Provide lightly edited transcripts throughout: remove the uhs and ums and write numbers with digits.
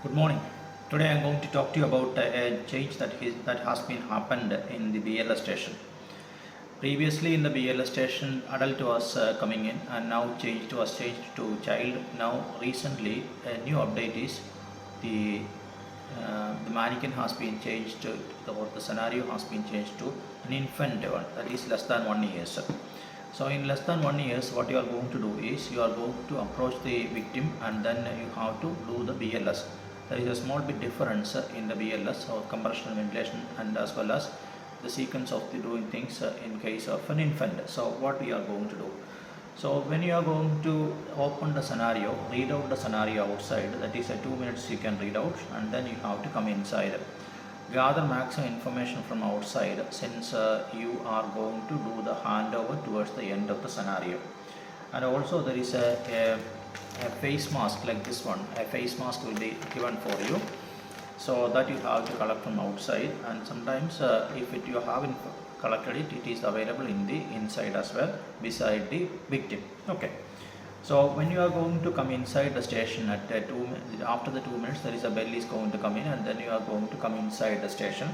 Good morning. Today I am going to talk to you about a change that has been happened in the BLS station. Previously in the BLS station, adult was coming in, and now changed to child. Now recently a new update is the mannequin has been changed to, or the scenario has been changed to an infant one, that is less than 1 year. So in less than 1 year, what you are going to do is you are going to approach the victim and then you have to do the BLS. There is a small bit difference in the BLS or compression and ventilation, and as well as the sequence of the doing things in case of an infant. So what we are going to do? So when you are going to open the scenario, read out the scenario outside, that is a 2 minutes you can read out, and then you have to come inside. Gather maximum information from outside, since you are going to do the handover towards the end of the scenario. And also there is a face mask like this one. A face mask will be given for you, so that you have to collect from outside, and sometimes if you haven't collected it, it is available in the inside as well beside the victim. Okay. So when you are going to come inside the station at after the 2 minutes, there is a bell is going to come in, and then you are going to come inside the station.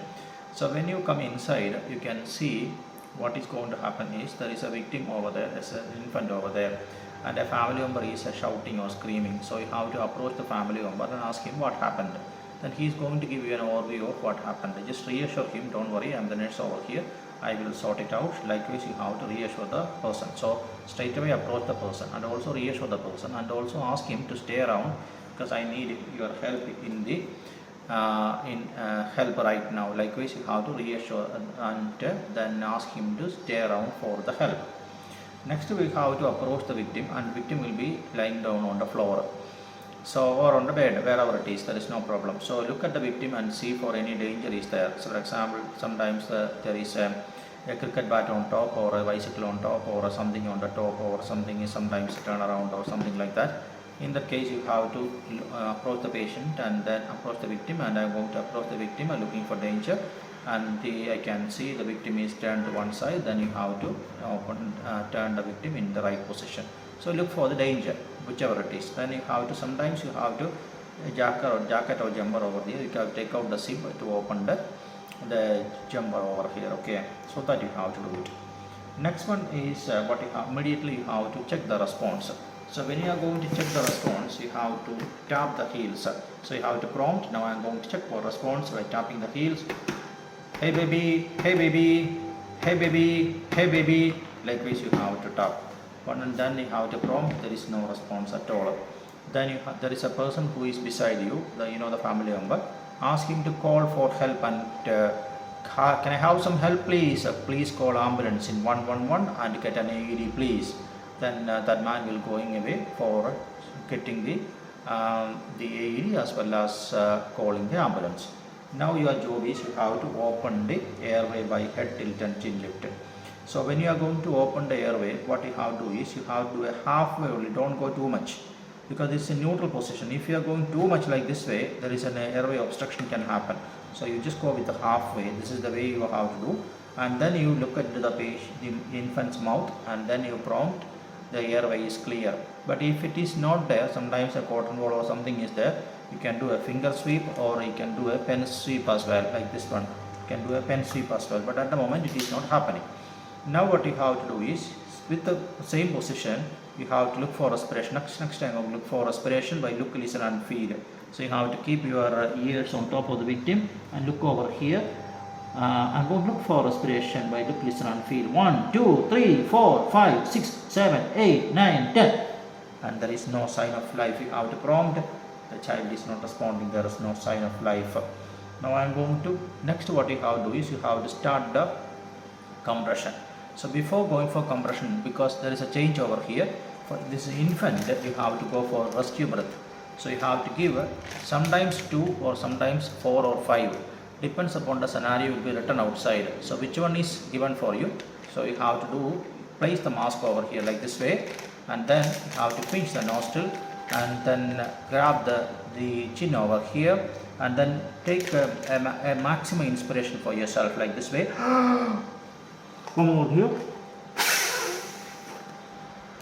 So when you come inside, you can see what is going to happen is there is a victim over there, there's an infant over there, and a family member is shouting or screaming. So you have to approach the family member and ask him what happened. Then he is going to give you an overview of what happened. Just reassure him, don't worry, I am the nurse over here, I will sort it out. Likewise, you have to reassure the person. So straight away approach the person and also reassure the person, and also ask him to stay around because I need your help in the help right now. Likewise, you have to reassure and then ask him to stay around for the help. Next, we have to approach the victim, and victim will be lying down on the floor. So, or on the bed, wherever it is, there is no problem. So look at the victim and see for any danger is there. So for example, sometimes there is a cricket bat on top, or a bicycle on top, or something on the top, or something is sometimes turn around or something like that. In that case, you have to approach the patient and then approach the victim, and I am going to approach the victim and looking for danger, and I can see the victim is turned to one side. Then you have to turn the victim in the right position. So look for the danger, whichever it is. Then you have to, sometimes you have to jacket or jumper over there. You can take out the zip to open the jumper over here. Okay, so that you have to do it. Next one is what you have, immediately you have to check the response. So when you are going to check the response, you have to tap the heels. So you have to prompt. Now I am going to check for response by tapping the heels. Hey baby, hey baby, hey baby, hey baby. Likewise, you have to tap. And then you have to prompt. There is no response at all. Then there is a person who is beside you, the family member. Ask him to call for help, and can I have some help, please? Please call ambulance in 111 and get an AED, please. Then that man will going away for getting the AED as well as calling the ambulance. Now your job is you have to open the airway by head tilt and chin lift. So when you are going to open the airway, what you have to do is you have to do a halfway only, don't go too much, because it's a neutral position. If you are going too much like this way, there is an airway obstruction can happen. So you just go with the halfway. This is the way you have to do, and then you look at the infant's mouth, and then you prompt the airway is clear. But if it is not there, sometimes a cotton ball or something is there, you can do a finger sweep, or you can do a pen sweep as well, like this one. You can do a pen sweep as well, but at the moment it is not happening. Now what you have to do is, with the same position, you have to look for respiration. Next time look for respiration by look, listen and feel. So you have to keep your ears on top of the victim and look over here and go look for respiration by look, listen and feel. 1, 2, 3, 4, 5, 6, 7, 8, 9, 10. And there is no sign of life. You have to prompt. The child is not responding. There is no sign of life. Now I am going to, next what you have to do is you have to start the compression. So before going for compression, because there is a change over here, for this infant you have to go for rescue breath. So you have to give sometimes 2 or sometimes 4 or 5. Depends upon the scenario, will be written outside. So which one is given for you? So you have to place the mask over here like this way, and then you have to pinch the nostril, and then grab the chin over here, and then take a maximum inspiration for yourself like this way. One more here.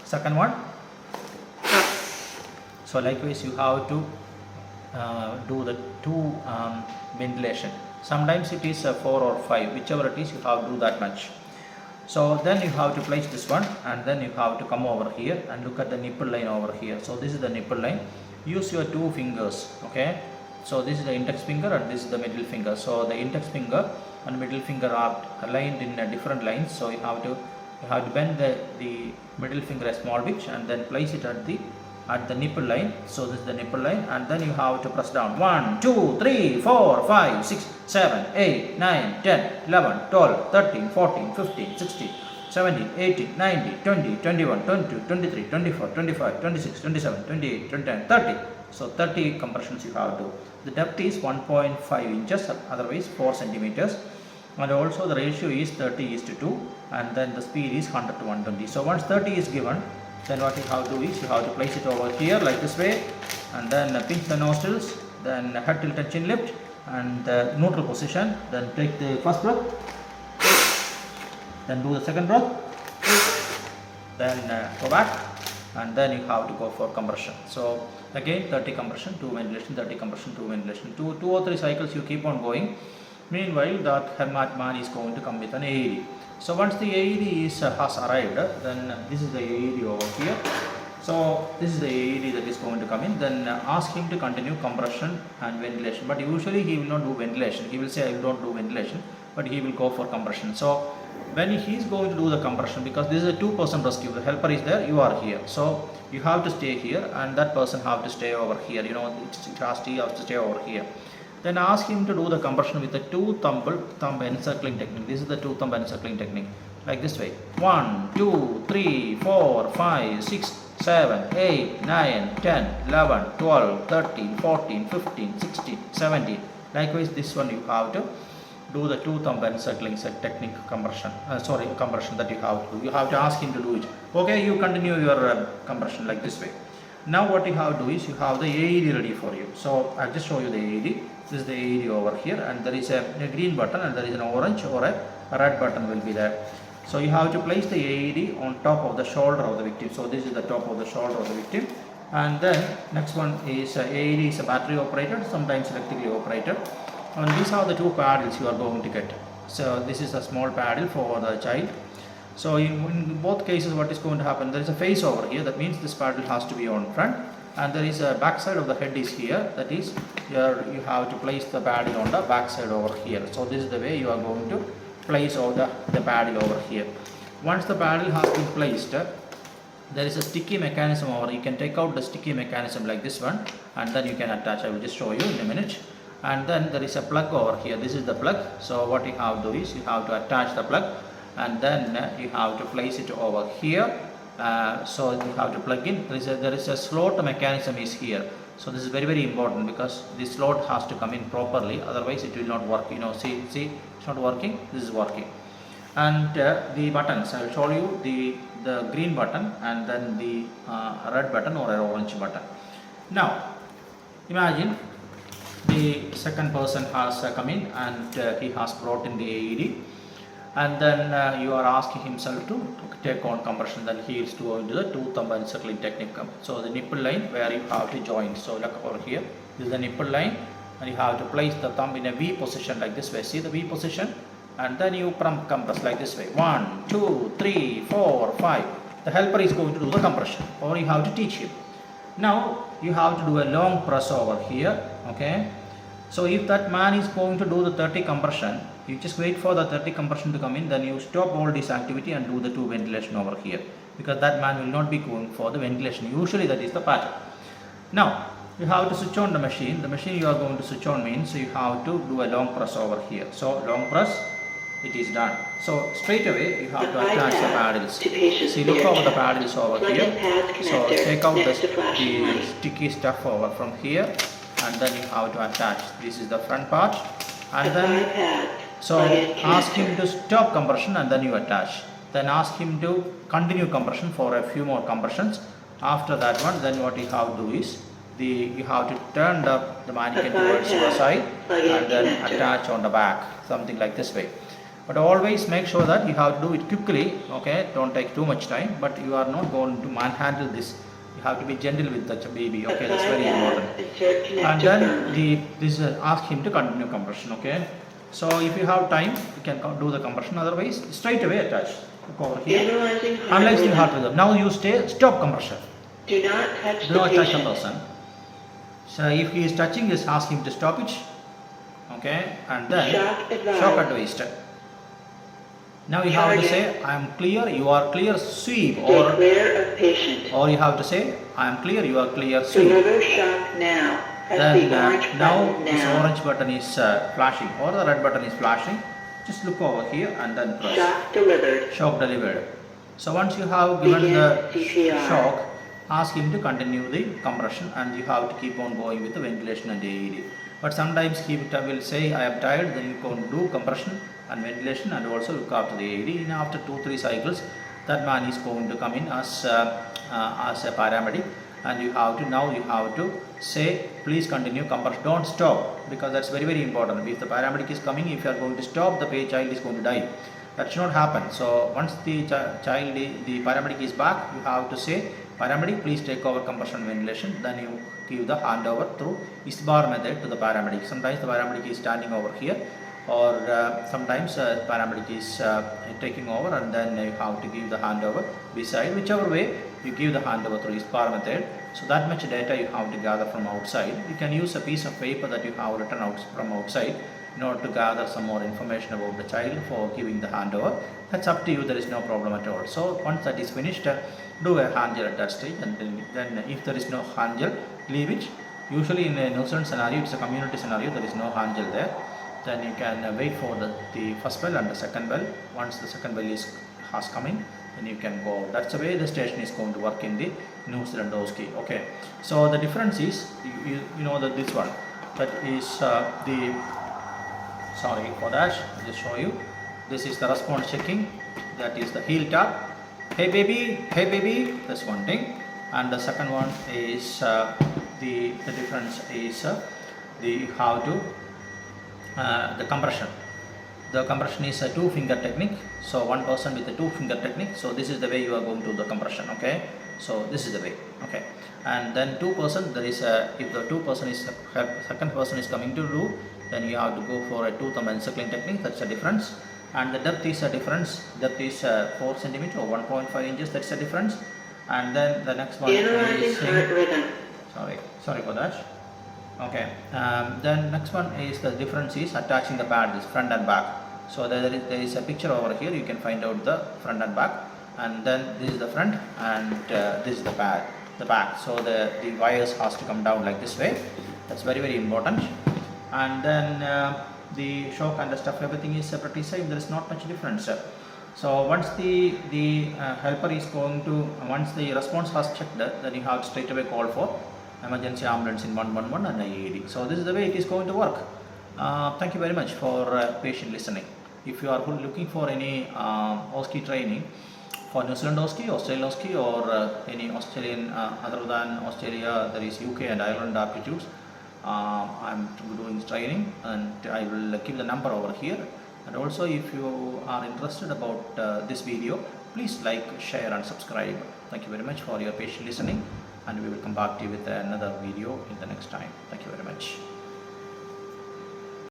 Second one. So likewise, you have to do the 2 ventilation. Sometimes it is 4 or 5, whichever it is, you have to do that much. So then you have to place this one, and then you have to come over here and look at the nipple line over here. So this is the nipple line. Use your 2 fingers, okay. So this is the index finger and this is the middle finger. So the index finger and middle finger are aligned in different lines. So you have to bend the middle finger a small bit and then place it at the nipple line. So this is the nipple line, and then you have to press down 1, 2, 3, 4, 5, 6, 7, 8, 9, 10, 11, 12, 13, 14, 15, 16, 17, 18, 19, 20, 21, 22, 23, 24, 25, 26, 27, 28, 29, 30. So 30 compressions you have to. The depth is 1.5 inches, otherwise 4 centimeters. And also the ratio is 30:2, and then the speed is 100 to 120. So once 30 is given, then what you have to do is you have to place it over here like this way, and then pinch the nostrils, then head tilt and chin lift, and the neutral position. Then take the first breath, then do the second breath, then go back, and then you have to go for compression. So again 30 compression, 2 ventilation, 30 compression, 2 ventilation, 2 or 3 cycles you keep on going. Meanwhile that hermit man is going to come with an AED. So once the AED has arrived, then this is the AED over here. So this is the AED that is going to come in. Then ask him to continue compression and ventilation. But usually he will not do ventilation. He will say I don't do ventilation, but he will go for compression. So when he is going to do the compression, because this is a 2-person rescue, the helper is there, you are here. So you have to stay here, and that person have to stay over here. You know, it has to stay over here. Then ask him to do the compression with the 2 thumb encircling technique. This is the 2 thumb encircling technique, like this way. 1, 2, 3, 4, 5, 6, 7, 8, 9, 10, 11, 12, 13, 14, 15, 16, 17. Likewise, this one you have to do the 2 thumb encircling technique compression. Compression that you have to do. You have to ask him to do it. Okay, you continue your compression like this way. Now what you have to do is you have the AED ready for you. So I'll just show you the AED. This is the AED over here, and there is a green button and there is an orange or a red button will be there. So you have to place the AED on top of the shoulder of the victim. So this is the top of the shoulder of the victim. And then next one is AED is a battery operated, sometimes electrically operated. And these are the 2 paddles you are going to get. So this is a small paddle for the child. So in both cases what is going to happen, there is a face over here, that means this paddle has to be on front, and there is a back side of the head is here, that is here you have to place the paddle on the back side over here. So this is the way you are going to place all the paddle over here. Once the paddle has been placed, there is a sticky mechanism over. You can take out the sticky mechanism like this one, and then you can attach. I will just show you in a minute. And then there is a plug over here. This is the plug. So what you have to do is you have to attach the plug, and then you have to place it over here. So you have to plug in. There is a slot mechanism is here. So this is very important, because this slot has to come in properly, otherwise it will not work. You know, see it's not working. This is working. And the buttons, I will show you the green button and then the red button or an orange button. Now imagine the second person has come in and he has brought in the AED, and then you are asking himself to take on compression. Then he is going to the 2 thumb encircling technique. So the nipple line where you have to join. So look over here, this is the nipple line, and you have to place the thumb in a V position like this way. See the V position, and then you compress like this way. 1, 2, 3, 4, 5. The helper is going to do the compression, or you have to teach him. Now you have to do a long press over here. Okay, so if that man is going to do the 30 compression, you just wait for the 30 compression to come in, then you stop all this activity and do the 2 ventilation over here, because that man will not be going for the ventilation. Usually that is the pattern. Now you have to switch on the machine. The machine you are going to switch on means you have to do a long press over here. So long press, it is done. So straight away you have to attach the paddles. See, look over the paddles over here. So take out the sticky stuff over from here, and then you have to attach. This is the front part, and then so ask him to stop compression and then you attach. Then ask him to continue compression for a few more compressions. After that one, then what you have to do is you have to turn the mannequin towards your side and then attach on the back, something like this way. But always make sure that you have to do it quickly. Okay, don't take too much time, but you are not going to manhandle this. You have to be gentle with the baby. Okay, that's very important. And then ask him to continue compression. Okay. So if you have time, you can do the compression. Otherwise, straight away attach. Look over here. Analyzing heart rhythm. Now you stop compression. Do not touch the person. So if he is touching, just ask him to stop it. Okay, and then shock advised. Now you have to say, I am clear, you are clear, sweep. Or you have to say, I am clear, you are clear, sweep. Deliver shock now. Then now this orange button is flashing or the red button is flashing. Just look over here and then press. Shock delivered. Shock delivered. So once you have given the shock, ask him to continue the compression, and you have to keep on going with the ventilation and AED. But sometimes he will say, I am tired, then you can do compression and ventilation and also look after the AED. And after 2-3 cycles, that man is going to come in as a paramedic, and you have to say, please continue compression, don't stop, because that's very, very important. If the paramedic is coming, if you are going to stop, the child is going to die. That should not happen. So once the paramedic is back, you have to say, paramedic, please take over compression and ventilation. Then you give the handover through ISBAR method to the paramedic. Sometimes the paramedic is standing over here, or sometimes paramedic is taking over, and then you have to give the handover beside. Whichever way you give the handover through ISBAR method. So that much data you have to gather from outside. You can use a piece of paper that you have written out from outside in order to gather some more information about the child for giving the handover. That's up to you, there is no problem at all. So once that is finished, do a hand gel at that stage, and then if there is no hand gel, leave it. Usually in a nuisance scenario, it's a community scenario, there is no hand gel there. Then you can wait for the first bell and the second bell. Once the second bell has come in, then you can go. That's the way the station is going to work in the New Zealand OSCE. Okay. So the difference is, you know that this one, that is sorry for that, I'll just show you. This is the response checking, that is the heel tap. Hey baby, that's one thing. And the second one is the difference is the compression. The compression is a 2-finger technique. So one person with a 2-finger technique. So this is the way you are going to do the compression. Okay. So this is the way. Okay. And then 2 person, there is if the 2 person is second person is coming to do, then you have to go for a 2-thumb encircling technique. That's a difference. And the depth is a difference. Depth is 4 centimeters or 1.5 inches. That's a difference. And then the next one is sorry for that. Okay. Then next one is the difference is attaching the pad, this front and back. So there is a picture over here. You can find out the front and back. And then this is the front, and this is the pad, the back. So the wires has to come down like this way. That's very, very important. And then the shock and the stuff, everything is pretty same. There is not much difference. So once the helper is going to, once the response has checked, then you have to straight away call for emergency ambulance in 111 and AED. So this is the way it is going to work. Thank you very much for patient listening. If you are looking for any OSCE training for New Zealand OSCE, Australian OSCE, or any Australian other than Australia, there is UK and Ireland aptitudes. I'm doing training, and I will keep the number over here. And also, if you are interested about this video, please like, share and subscribe. Thank you very much for your patient listening, and we will come back to you with another video in the next time. Thank you very much.